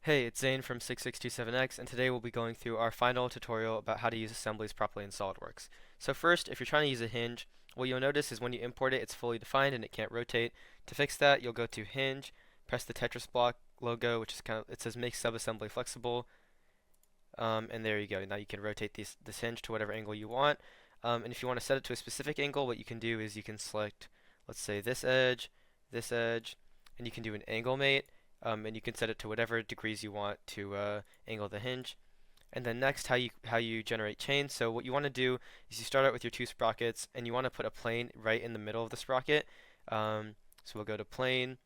Hey, it's Zane from 6627X, and today we'll be going through our final tutorial about how to use assemblies properly in SOLIDWORKS. So first, if you're trying to use a hinge, what you'll notice is when you import it, it's fully defined and it can't rotate. To fix that, you'll go to Hinge, press the Tetris block logo, which is it says Make Subassembly Flexible, and there you go. Now you can rotate this hinge to whatever angle you want. And if you want to set it to a specific angle, what you can do is you can select, let's say, this edge, and you can do an angle mate. And you can set it to whatever degrees you want to angle the hinge. And then next, how you generate chains. So what you want to do is you start out with your two sprockets, and you want to put a plane right in the middle of the sprocket. So we'll go to plane,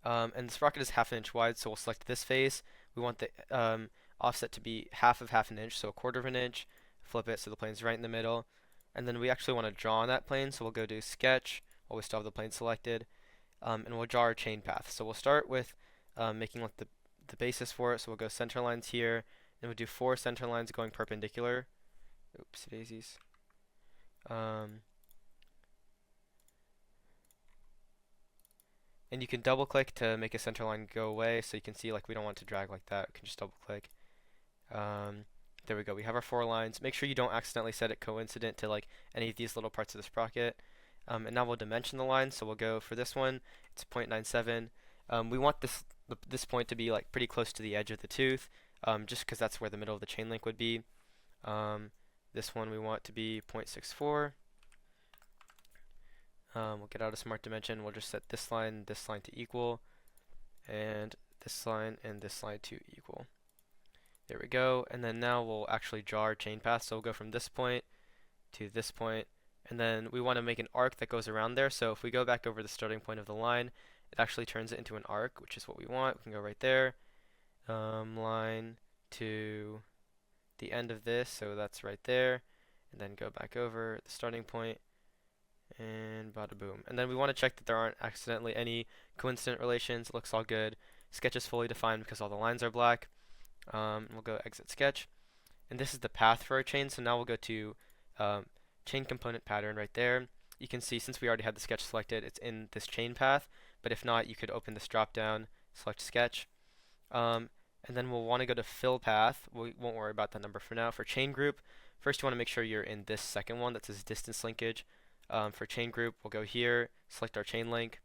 and the sprocket is 1/2 inch wide. So we'll select this face. We want the offset to be half of 1/2 inch, so 1/4 inch. Flip it so the plane's right in the middle. And then we actually want to draw on that plane. So we'll go to Sketch while we still have the plane selected. And we'll draw our chain path. So we'll start with making like the basis for it. So we'll go center lines here, and we'll do 4 center lines going perpendicular. Oops, daisies. And you can double click to make a center line go away. So you can see like we don't want to drag like that. We can just double click. There we go. We have our 4 lines. Make sure you don't accidentally set it coincident to like any of these little parts of the sprocket. And now we'll dimension the line. So we'll go for this one. It's 0.97. We want this point to be like pretty close to the edge of the tooth, just because that's where the middle of the chain link would be. This one we want to be 0.64. We'll get out a smart dimension. We'll just set this line to equal, and this line to equal. There we go. And then now we'll actually draw our chain path. So we'll go from this point to this point. And then we want to make an arc that goes around there. So if we go back over the starting point of the line, it actually turns it into an arc, which is what we want. We can go right there, line to the end of this, so that's right there, and then go back over the starting point, and bada boom. And then we want to check that there aren't accidentally any coincident relations. It looks all good. Sketch is fully defined because all the lines are black. We'll go exit sketch, and this is the path for our chain. So now we'll go to chain component pattern right there. You can see since we already had the sketch selected, it's in this chain path, but if not, you could open this drop down, select sketch, and then we'll want to go to fill path. We won't worry about that number for now. For chain group, first you want to make sure you're in this second one that says distance linkage. For chain group, we'll go here, select our chain link,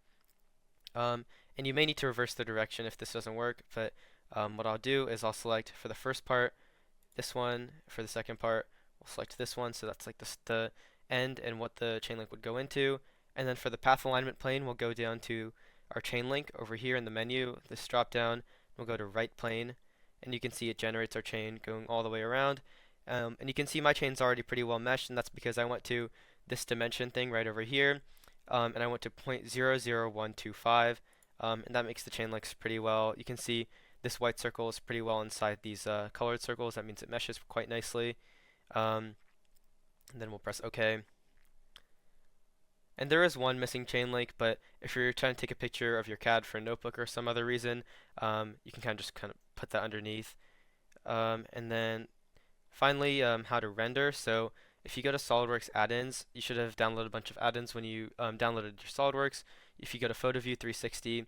and you may need to reverse the direction if this doesn't work, but what I'll do is I'll select for the first part this one, for the second part we'll select this one, so that's like the end and what the chain link would go into. And then for the path alignment plane, we'll go down to our chain link over here in the menu, this drop down, we'll go to right plane, and you can see it generates our chain going all the way around. And you can see my chain's already pretty well meshed, and that's because I went to this dimension thing right over here, and I went to 0.00125, and that makes the chain links pretty well. You can see this white circle is pretty well inside these colored circles. That means it meshes quite nicely. And then we'll press OK. And there is one missing chain link, but if you're trying to take a picture of your CAD for a notebook or some other reason, you can just put that underneath. And then finally, how to render. So if you go to SOLIDWORKS add-ins, you should have downloaded a bunch of add-ins when you downloaded your SOLIDWORKS. If you go to PhotoView 360,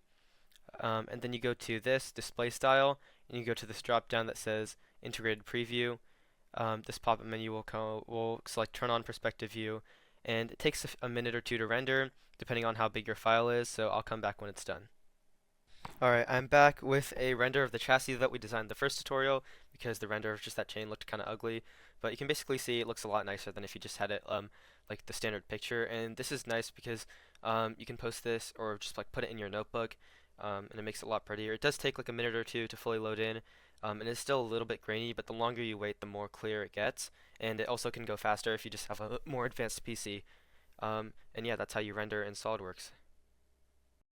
and then you go to this display style, and you go to this drop down that says integrated preview. This pop-up menu will select turn on perspective view, and it takes a minute or two to render depending on how big your file is, so I'll come back when it's done. Alright, I'm back with a render of the chassis that we designed the first tutorial, because the render of just that chain looked kind of ugly, but you can basically see it looks a lot nicer than if you just had it like the standard picture. And this is nice because you can post this or just like put it in your notebook, and it makes it a lot prettier. It does take like a minute or two to fully load in, and it's still a little bit grainy, but the longer you wait, the more clear it gets, and it also can go faster if you just have a more advanced PC. And yeah, that's how you render in SOLIDWORKS.